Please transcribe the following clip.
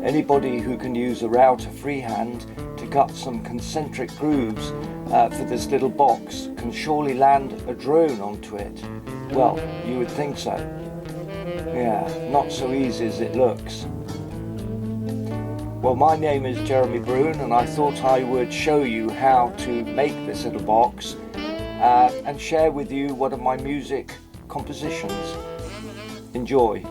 Anybody who can use a router freehand to cut some concentric grooves for this little box can surely land a drone onto it. Well, you would think so. Yeah, not so easy as it looks. Well, my name is Jeremy Broun, and I thought I would show you how to make this little box and share with you one of my music compositions. Enjoy.